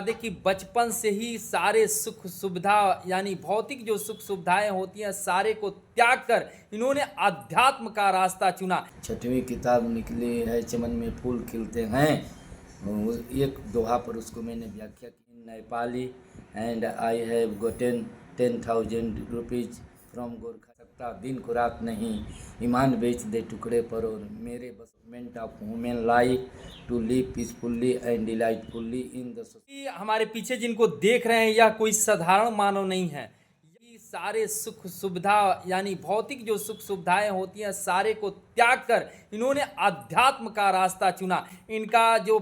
दें कि बचपन से ही सारे सुख सुविधा यानी भौतिक जो सुख सुविधाएं होती हैं सारे को त्याग कर इन्होंने अध्यात्म का रास्ता चुना। छठवीं किताब निकली है चमन में फूल खिलते हैं, एक दोहा पर उसको मैंने व्याख्या की। Nepali and I have gotten 10,000 rupees from Gorkha. सकता दिन को रात नहीं, ईमान बेच दे टुकड़े पर, और मेरे basement of human life to live peacefully and delightfully in the. हमारे पीछे जिनको देख रहे हैं यह कोई साधारण मानव नहीं है। ये सारे सुख सुविधा यानी भौतिक जो सुख सुविधाएं होती हैं सारे को त्याग कर इन्होंने अध्यात्म का रास्ता चुना। इनका जो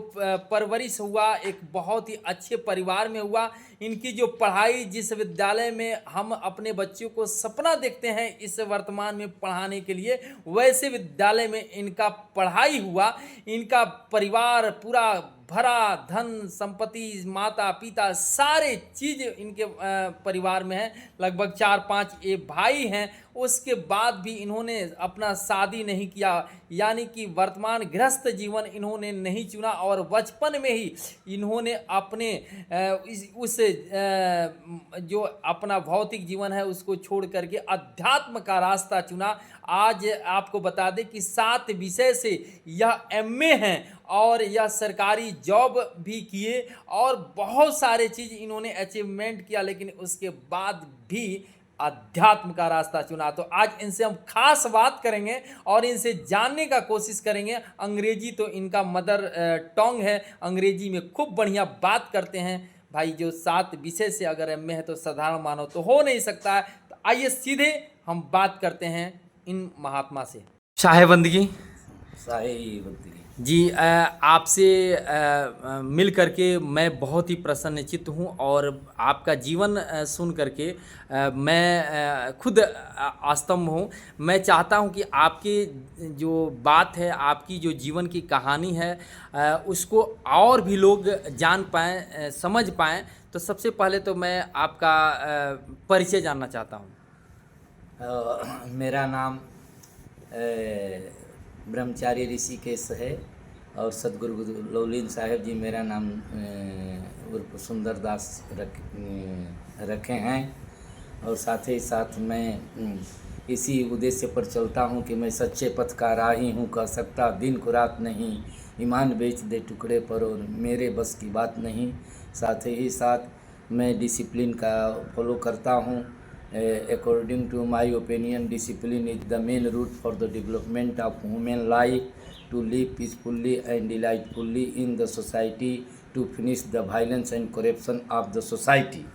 परवरिश हुआ एक बहुत ही अच्छे परिवार में हुआ। इनकी जो पढ़ाई जिस विद्यालय में हम अपने बच्चों को सपना देखते हैं इस वर्तमान में पढ़ाने के लिए, वैसे विद्यालय में इनका पढ़ाई हुआ। इनका परिवार पूरा भरा, धन संपत्ति, माता पिता सारे चीज़ इनके परिवार में है। लगभग 4-5 ये भाई हैं। उसके बाद भी इन्होंने अपना शादी नहीं किया, यानी कि वर्तमान गृहस्थ जीवन इन्होंने नहीं चुना और बचपन में ही इन्होंने अपने उस जो अपना भौतिक जीवन है उसको छोड़ करके अध्यात्म का रास्ता चुना। आज आपको बता दें कि 7 विषय से यह एमए हैं और यह सरकारी जॉब भी किए और बहुत सारे चीज़ इन्होंने अचीवमेंट किया, लेकिन उसके बाद भी अध्यात्म का रास्ता चुना। तो आज इनसे हम खास बात करेंगे और इनसे जानने का कोशिश करेंगे। अंग्रेजी तो इनका मदर टंग है, अंग्रेजी में खूब बढ़िया बात करते हैं। भाई जो 7 विषय से अगर एमए है तो साधारण मानव तो हो नहीं सकता है। तो आइए सीधे हम बात करते हैं इन महात्मा से। साहेबंदगी जी, आपसे मिल करके मैं बहुत ही प्रसन्नचित्त हूँ और आपका जीवन सुन करके मैं खुद अस्तंभ हूँ। मैं चाहता हूँ कि आपकी जो बात है, आपकी जो जीवन की कहानी है उसको और भी लोग जान पाएँ, समझ पाएँ। तो सबसे पहले तो मैं आपका परिचय जानना चाहता हूँ। मेरा नाम ब्रह्मचारी ऋषिकेश है और सदगुरु लौलीन साहेब जी मेरा नाम उर्फ सुंदरदास रखे हैं। और साथ ही साथ मैं इसी उद्देश्य पर चलता हूं कि मैं सच्चे पथ का राही हूं, कह सकता दिन को रात नहीं, ईमान बेच दे टुकड़े पर, और मेरे बस की बात नहीं। साथ ही साथ मैं डिसिप्लिन का फॉलो करता हूं। According to my opinion, discipline is the main route for the development of human life to live peacefully and delightfully in the society, to finish the violence and corruption of the society,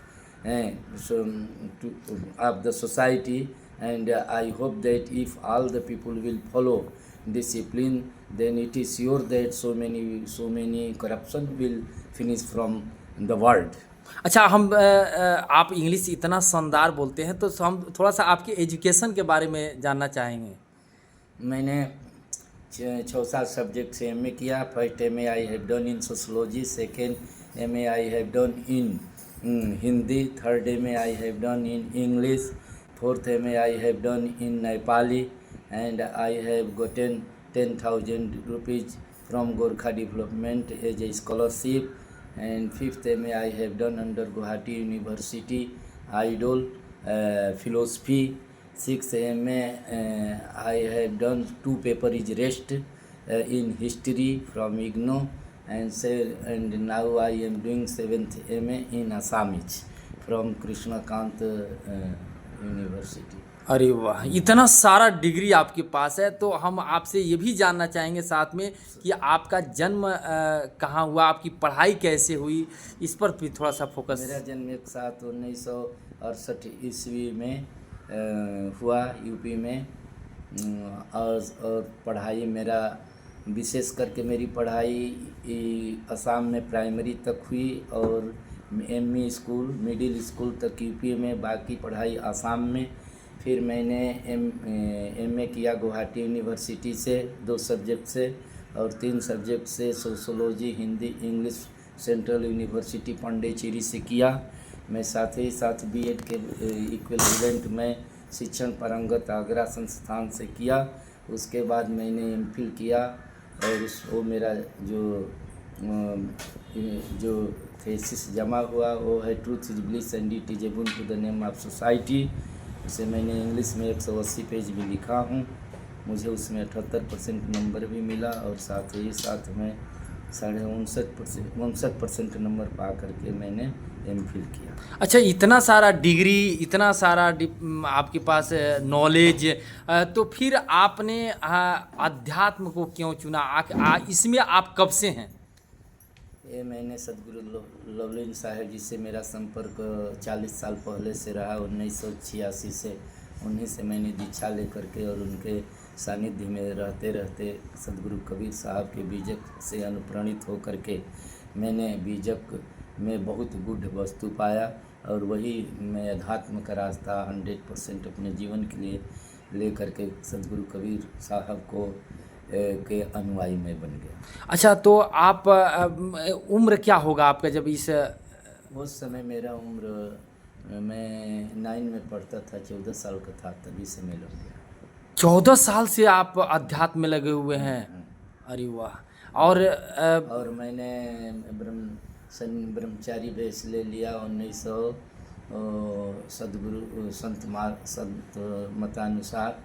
and I hope that if all the people will follow discipline, then it is sure that so many corruption will finish from the world. अच्छा, आप English इतना शानदार बोलते हैं तो हम थोड़ा सा आपके एजुकेशन के बारे में जानना चाहेंगे। मैंने 6-7 सब्जेक्ट से एमए किया। First MA I have done in sociology, second MA I have done in Hindi, third MA I have done in English, fourth MA I have done in Nepali, and I have gotten 10,000 rupees from Gorkha development as a scholarship, and 5th MA I have done under Guwahati University, Idol, philosophy. 6th MA I have done 2 paper is rest in history from IGNO, and now I am doing 7th MA in Assamese from Krishnakant University. अरे वाह, इतना सारा degree आपके पास है। तो हम आपसे ये भी जानना चाहेंगे साथ में कि आपका जन्म कहाँ हुआ, आपकी पढ़ाई कैसे हुई, इस पर भी थोड़ा सा फोकस। मेरा जन्म 1968 ईस्वी में हुआ यूपी में, और पढ़ाई मेरा विशेष करके मेरी पढ़ाई असम में प्राइमरी तक हुई और एमई स्कूल मिडिल स्कूल तक यूपी में, बाकी पढ़ाई असम में। फिर मैंने एमए किया गुवाहाटी यूनिवर्सिटी से 2 सब्जेक्ट से, और 3 सब्जेक्ट से sociology, Hindi, English central university Pondicherry से किया। मैं साथ ही साथ बीएड के इक्विवेलेंट में शिक्षण पारंगत आगरा संस्थान से किया। उसके बाद मैंने एमफिल किया और वो मेरा जो थीसिस जमा हुआ, वो है truth is bliss and it is a boon to the name of society. उसे मैंने इंग्लिश में 180 पेज भी लिखा हूँ। मुझे उसमें 78% नंबर भी मिला और साथ ही साथ में 59% नंबर पा करके मैंने एमफिल किया। अच्छा, इतना सारा डिग्री, इतना सारा आपके पास नॉलेज, तो फिर आपने अध्यात्म को क्यों चुना? इसमें आप कब से हैं? ये मैंने सदगुरु लवलीन साहब जी से मेरा संपर्क 40 साल पहले से रहा, 1986 से। उन्हीं से मैंने दीक्षा लेकर के और उनके सानिध्य में रहते रहते सदगुरु कबीर साहब के बीजक से अनुप्राणित होकर के मैंने बीजक में बहुत गूढ़ वस्तु पाया और वही मैं अध्यात्म का रास्ता 100% अपने जीवन के लिए ले करके सदगुरु कबीर साहब को के अनुयायी में बन गया। अच्छा, तो आप उम्र क्या होगा आपका जब उस समय मेरा उम्र, मैं 9 में पढ़ता था, 14 साल का था, तभी से मैं लग गया। 14 साल से आप अध्यात्म में लगे हुए हैं? अरे वाह। और मैंने ब्रह्मचारी वेश ले लिया 1900 सदगुरु संत मतानुसार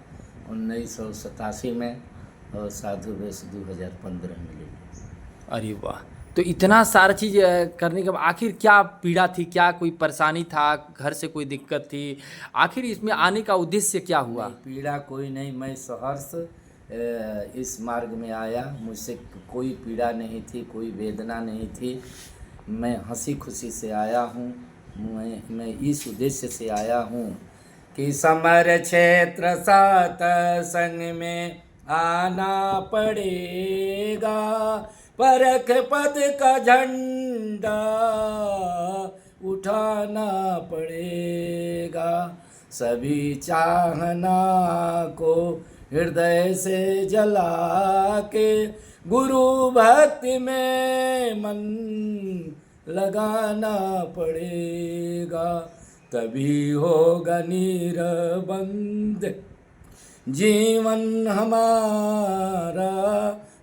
1987 में, और साधु वेश 2015 में ले लिया। अरे वाह। तो इतना सारा चीज़ करने के बाद आखिर क्या पीड़ा थी, क्या कोई परेशानी था, घर से कोई दिक्कत थी? आखिर इसमें आने का उद्देश्य क्या हुआ? पीड़ा कोई नहीं, मैं सहर्ष इस मार्ग में आया। मुझसे कोई पीड़ा नहीं थी, कोई वेदना नहीं थी। मैं हंसी खुशी से आया हूँ। मैं इस उद्देश्य से आया हूँ कि समर क्षेत्र सत्संग में आना पड़ेगा, परख पद का झंडा उठाना पड़ेगा, सभी चाहना को हृदय से जला के गुरु भक्ति में मन लगाना पड़ेगा, तभी होगा निरबंध जीवन हमारा,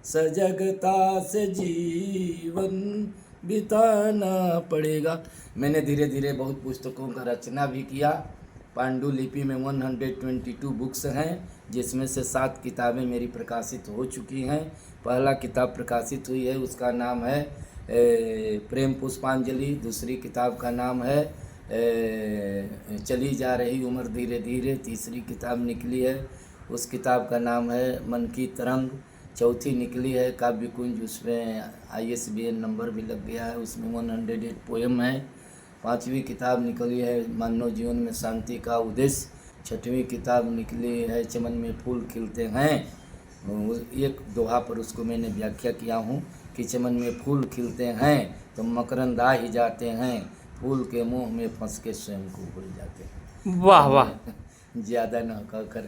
सजगता से जीवन बिताना पड़ेगा। मैंने धीरे धीरे बहुत पुस्तकों का रचना भी किया। पांडुलिपि में 122 बुक्स हैं, जिसमें से 7 किताबें मेरी प्रकाशित हो चुकी हैं। पहला किताब प्रकाशित हुई है, उसका नाम है प्रेम पुष्पांजलि। दूसरी किताब का नाम है चली जा रही उम्र धीरे धीरे। तीसरी किताब निकली है, उस किताब का नाम है मन की तरंग। चौथी निकली है काव्य कुंज, उसमें ISBN नंबर भी लग गया है, उसमें 108 पोएम है। 5वीं किताब निकली है मानव जीवन में शांति का उद्देश्य। 6वीं किताब निकली है चमन में फूल खिलते हैं। एक दोहा पर उसको मैंने व्याख्या किया हूँ कि चमन में फूल खिलते हैं तो मकरंद आ ही जाते हैं, फूल के मुंह में फंस के स्वयं को भूल जाते हैं। वाह वाह। ज़्यादा न कहकर